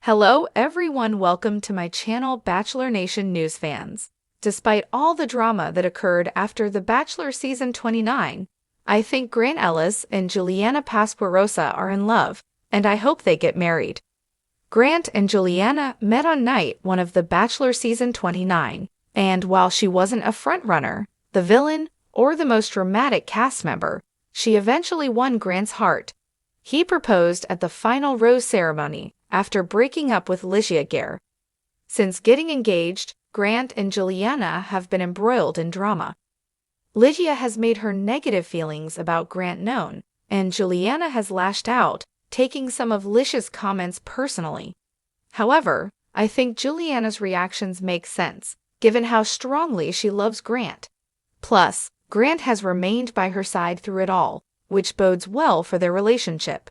Hello everyone, welcome to my channel Bachelor Nation News fans. Despite all the drama that occurred after The Bachelor Season 29, I think Grant Ellis and Juliana Pasquarosa are in love, and I hope they get married. Grant and Juliana met on night one of The Bachelor Season 29, and while she wasn't a frontrunner, the villain, or the most dramatic cast member, she eventually won Grant's heart. He proposed at the final rose ceremony after breaking up with Ligia. Since getting engaged, Grant and Juliana have been embroiled in drama. Ligia has made her negative feelings about Grant known, and Juliana has lashed out, taking some of Ligia's comments personally. However, I think Juliana's reactions make sense, given how strongly she loves Grant. Plus, Grant has remained by her side through it all, which bodes well for their relationship.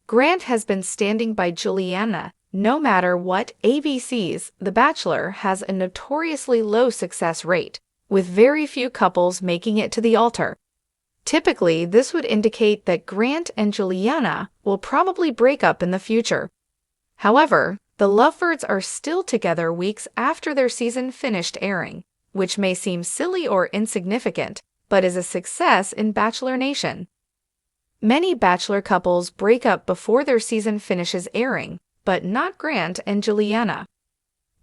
Grant has been standing by Juliana no matter what. ABC's The Bachelor has a notoriously low success rate, with very few couples making it to the altar. Typically, this would indicate that Grant and Juliana will probably break up in the future. However, the lovebirds are still together weeks after their season finished airing, which may seem silly or insignificant, but is a success in Bachelor Nation. Many Bachelor couples break up before their season finishes airing, but not Grant and Juliana.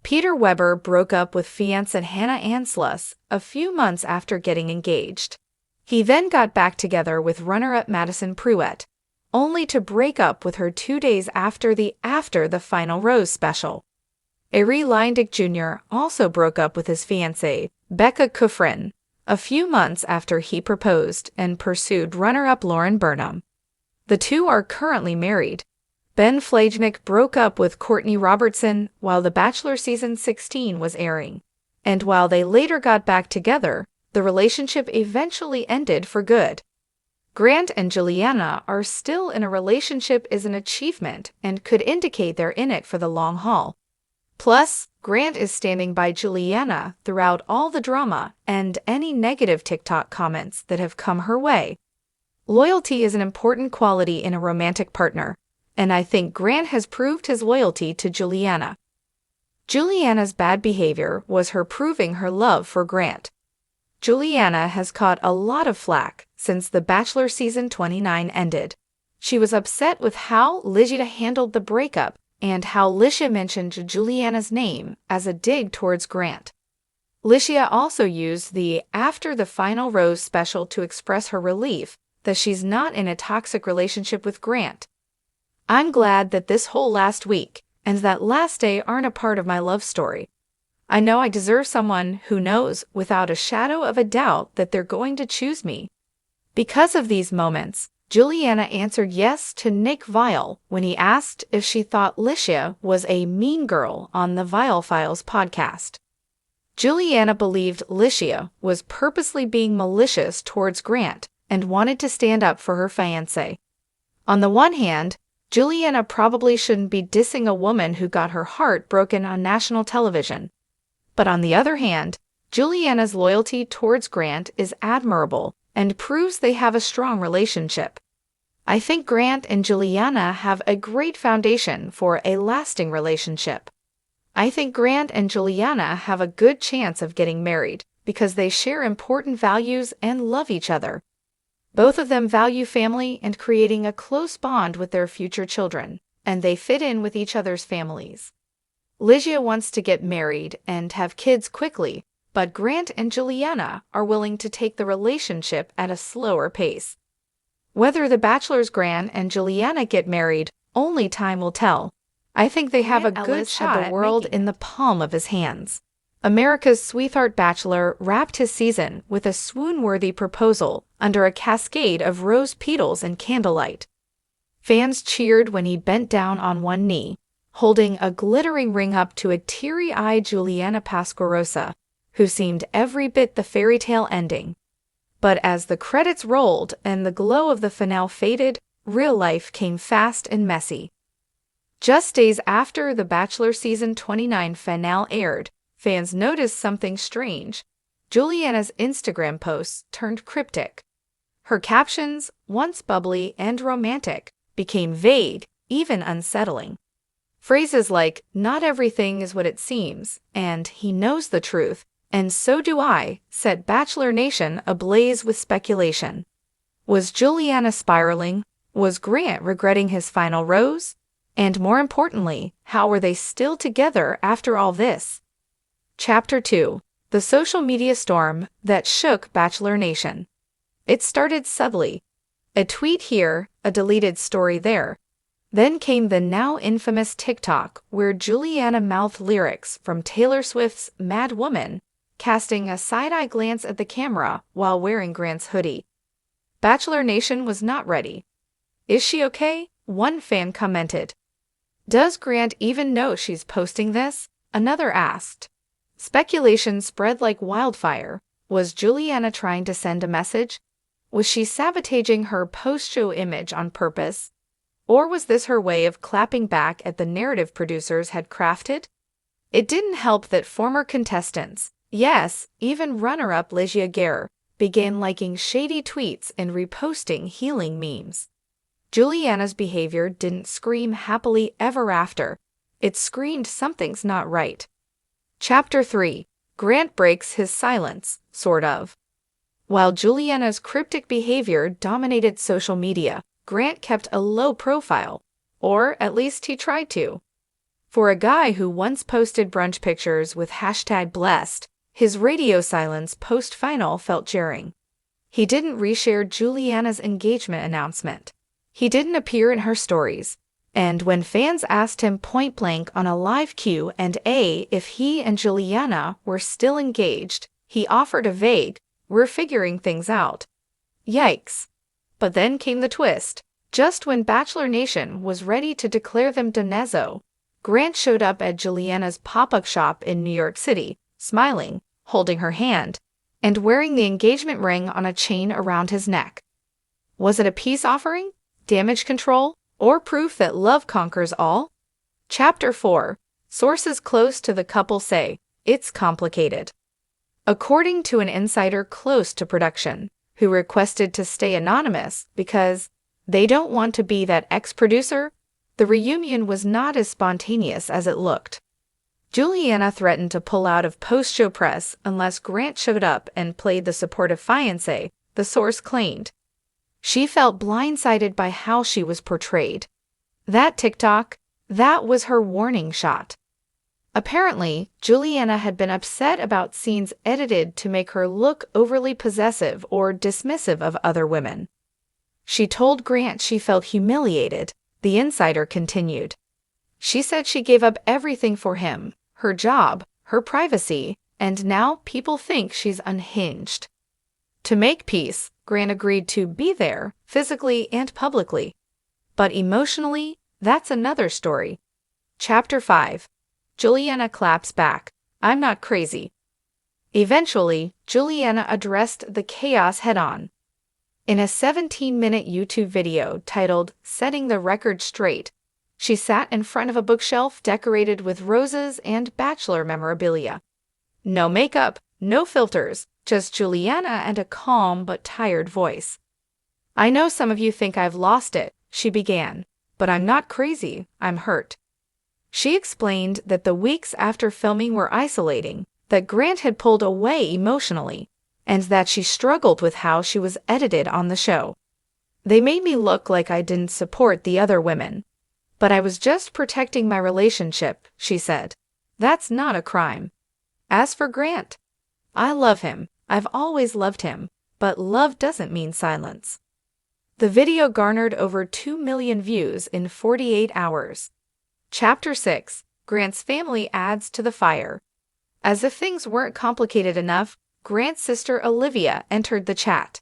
Peter Weber broke up with fiancée Hannah Ansluss a few months after getting engaged. He then got back together with runner-up Madison Pruitt, only to break up with her 2 days after the Final Rose special. Ari Leindick Jr. also broke up with his fiancée, Becca Kufrin, a few months after he proposed and pursued runner-up Lauren Burnham. The two are currently married. Ben Flajnik broke up with Courtney Robertson while The Bachelor Season 16 was airing, and while they later got back together, the relationship eventually ended for good. Grant and Juliana are still in a relationship is an achievement and could indicate they're in it for the long haul. Plus, Grant is standing by Juliana throughout all the drama and any negative TikTok comments that have come her way. Loyalty is an important quality in a romantic partner, and I think Grant has proved his loyalty to Juliana. Juliana's bad behavior was her proving her love for Grant. Juliana has caught a lot of flack since The Bachelor Season 29 ended. She was upset with how Ligia handled the breakup and how Ligia mentioned Juliana's name as a dig towards Grant. Ligia also used the After the Final Rose special to express her relief that she's not in a toxic relationship with Grant. I'm glad that this whole last week and that last day aren't a part of my love story. I know I deserve someone who knows without a shadow of a doubt that they're going to choose me. Because of these moments, Juliana answered yes to Nick Viall when he asked if she thought Ligia was a mean girl on the Viall Files podcast. Juliana believed Ligia was purposely being malicious towards Grant and wanted to stand up for her fiancé. On the one hand, Juliana probably shouldn't be dissing a woman who got her heart broken on national television. But on the other hand, Juliana's loyalty towards Grant is admirable and proves they have a strong relationship. I think Grant and Juliana have a great foundation for a lasting relationship. I think Grant and Juliana have a good chance of getting married because they share important values and love each other. Both of them value family and creating a close bond with their future children, and they fit in with each other's families. Ligia wants to get married and have kids quickly, but Grant and Juliana are willing to take the relationship at a slower pace. Whether The Bachelor's Grant and Juliana get married, only time will tell. I think they have a good shot at the world in the palm of his hands. America's Sweetheart Bachelor wrapped his season with a swoon-worthy proposal under a cascade of rose petals and candlelight. Fans cheered when he bent down on one knee, holding a glittering ring up to a teary-eyed Juliana Pasquarosa, who seemed every bit the fairy tale ending. But as the credits rolled and the glow of the finale faded, real life came fast and messy. Just days after The Bachelor Season 29 finale aired, fans noticed something strange. Juliana's Instagram posts turned cryptic. Her captions, once bubbly and romantic, became vague, even unsettling. Phrases like, "Not everything is what it seems," and "He knows the truth," and "So do I," set Bachelor Nation ablaze with speculation. Was Juliana spiraling? Was Grant regretting his final rose? And more importantly, how were they still together after all this? Chapter 2. The social media storm that shook Bachelor Nation. It started subtly. A tweet here, a deleted story there. Then came the now infamous TikTok, where Juliana mouthed lyrics from Taylor Swift's Mad Woman, casting a side-eye glance at the camera while wearing Grant's hoodie. Bachelor Nation was not ready. "Is she okay?" one fan commented. "Does Grant even know she's posting this?" another asked. Speculation spread like wildfire. Was Juliana trying to send a message? Was she sabotaging her post-show image on purpose? Or was this her way of clapping back at the narrative producers had crafted? It didn't help that former contestants, yes, even runner-up Ligia Guerre, began liking shady tweets and reposting healing memes. Juliana's behavior didn't scream happily ever after. It screamed something's not right. Chapter 3. Grant breaks his silence, sort of. While Juliana's cryptic behavior dominated social media, Grant kept a low profile, or at least he tried to. For a guy who once posted brunch pictures with #blessed, his radio silence post-final felt jarring. He didn't reshare Juliana's engagement announcement. He didn't appear in her stories. And when fans asked him point-blank on a live Q&A if he and Juliana were still engaged, he offered a vague, "We're figuring things out." Yikes. But then came the twist. Just when Bachelor Nation was ready to declare them Donezzo, Grant showed up at Juliana's pop-up shop in New York City, smiling, holding her hand, and wearing the engagement ring on a chain around his neck. Was it a peace offering, damage control, or proof that love conquers all? Chapter 4. Sources close to the couple say, it's complicated. According to an insider close to production, who requested to stay anonymous because they don't want to be that ex-producer, the reunion was not as spontaneous as it looked. Juliana threatened to pull out of post-show press unless Grant showed up and played the supportive fiancé, the source claimed. She felt blindsided by how she was portrayed. That TikTok, that was her warning shot. Apparently, Juliana had been upset about scenes edited to make her look overly possessive or dismissive of other women. She told Grant she felt humiliated, the insider continued. She said she gave up everything for him, her job, her privacy, and now people think she's unhinged. To make peace, Grant agreed to be there, physically and publicly. But emotionally, that's another story. Chapter 5. Juliana claps back. I'm not crazy. Eventually, Juliana addressed the chaos head-on. In a 17-minute YouTube video titled "Setting the Record Straight," she sat in front of a bookshelf decorated with roses and Bachelor memorabilia. No makeup, no filters, just Juliana and a calm but tired voice. "I know some of you think I've lost it," she began, "but I'm not crazy, I'm hurt." She explained that the weeks after filming were isolating, that Grant had pulled away emotionally, and that she struggled with how she was edited on the show. "They made me look like I didn't support the other women. But I was just protecting my relationship," she said. "That's not a crime. As for Grant, I love him. I've always loved him, but love doesn't mean silence." The video garnered over 2 million views in 48 hours. Chapter 6. Grant's family adds to the fire. As if things weren't complicated enough, Grant's sister Olivia entered the chat.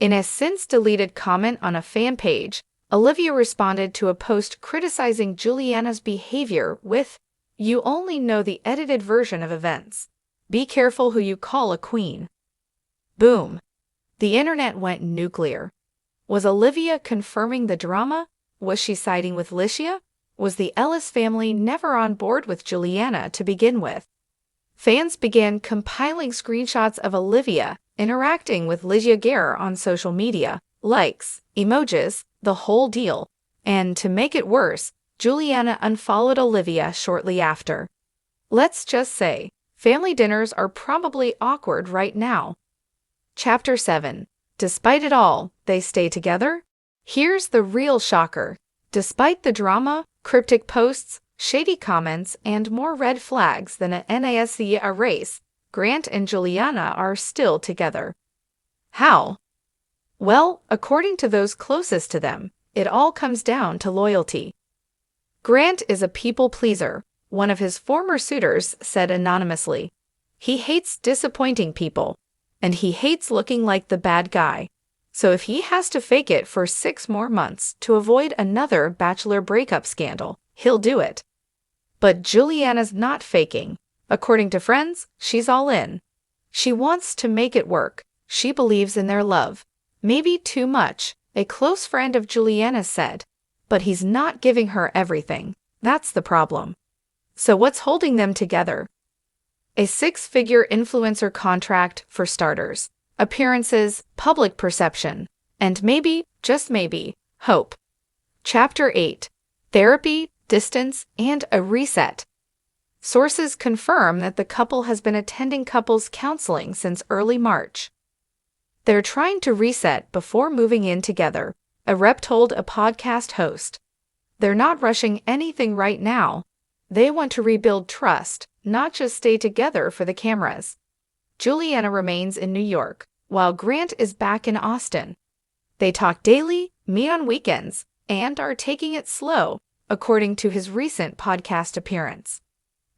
In a since-deleted comment on a fan page, Olivia responded to a post criticizing Juliana's behavior with, "You only know the edited version of events. Be careful who you call a queen." Boom. The internet went nuclear. Was Olivia confirming the drama? Was she siding with Ligia? Was the Ellis family never on board with Juliana to begin with? Fans began compiling screenshots of Olivia interacting with Ligia Guerre on social media, likes, emojis, the whole deal. And to make it worse, Juliana unfollowed Olivia shortly after. Let's just say, family dinners are probably awkward right now. Chapter 7. Despite it all, they stay together? Here's the real shocker. Despite the drama, cryptic posts, shady comments, and more red flags than a NASC race, Grant and Juliana are still together. How? Well, according to those closest to them, it all comes down to loyalty. Grant is a people pleaser, one of his former suitors said anonymously. He hates disappointing people, and he hates looking like the bad guy. So if he has to fake it for 6 more months to avoid another Bachelor breakup scandal, he'll do it. But Juliana's not faking. According to friends, she's all in. She wants to make it work. She believes in their love. Maybe too much, a close friend of Juliana said. But he's not giving her everything. That's the problem. So what's holding them together? A 6-figure influencer contract for starters, appearances, public perception, and maybe, just maybe, hope. Chapter 8. Therapy, distance, and a reset. Sources confirm that the couple has been attending couples counseling since early March. They're trying to reset before moving in together, a rep told a podcast host. They're not rushing anything right now. They want to rebuild trust, not just stay together for the cameras. Juliana remains in New York, while Grant is back in Austin. They talk daily, meet on weekends, and are taking it slow, according to his recent podcast appearance.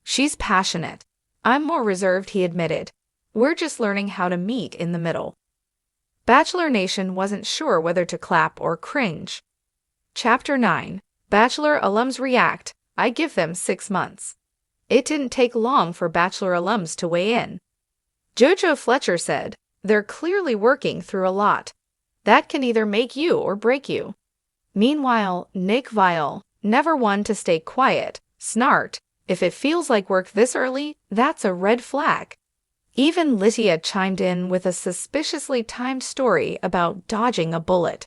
She's passionate. I'm more reserved, he admitted. We're just learning how to meet in the middle. Bachelor Nation wasn't sure whether to clap or cringe. Chapter 9. Bachelor alums react. I give them 6 months. It didn't take long for Bachelor alums to weigh in. Jojo Fletcher said, they're clearly working through a lot. That can either make you or break you. Meanwhile, Nick Viall, never one to stay quiet, snarked, if it feels like work this early, that's a red flag. Even Lydia chimed in with a suspiciously timed story about dodging a bullet.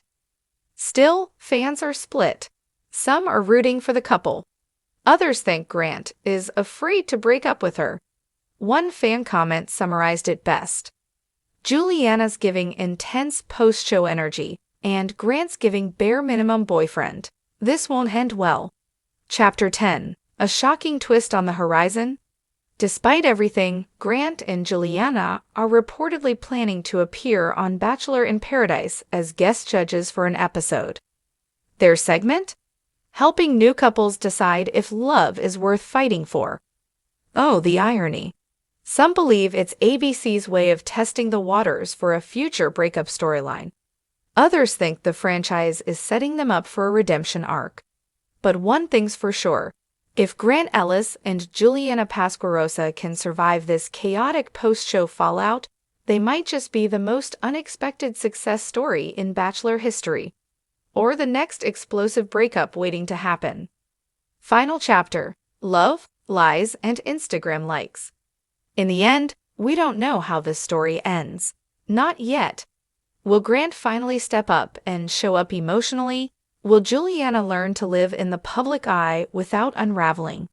Still, fans are split. Some are rooting for the couple. Others think Grant is afraid to break up with her. One fan comment summarized it best. Juliana's giving intense post-show energy, and Grant's giving bare minimum boyfriend. This won't end well. Chapter 10. A shocking twist on the horizon. Despite everything, Grant and Juliana are reportedly planning to appear on Bachelor in Paradise as guest judges for an episode. Their segment? Helping new couples decide if love is worth fighting for. Oh, the irony. Some believe it's ABC's way of testing the waters for a future breakup storyline. Others think the franchise is setting them up for a redemption arc. But one thing's for sure. If Grant Ellis and Juliana Pasquarosa can survive this chaotic post-show fallout, they might just be the most unexpected success story in Bachelor history. Or the next explosive breakup waiting to happen. Final chapter. Love, lies, and Instagram likes. In the end, we don't know how this story ends. Not yet. Will Grant finally step up and show up emotionally? Will Juliana learn to live in the public eye without unraveling?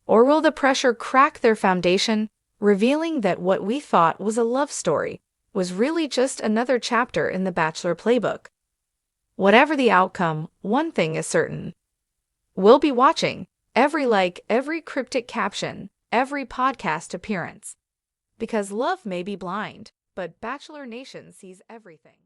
Or will the pressure crack their foundation, revealing that what we thought was a love story was really just another chapter in the Bachelor playbook? Whatever the outcome, one thing is certain. We'll be watching every like, every cryptic caption, every podcast appearance. Because love may be blind, but Bachelor Nation sees everything.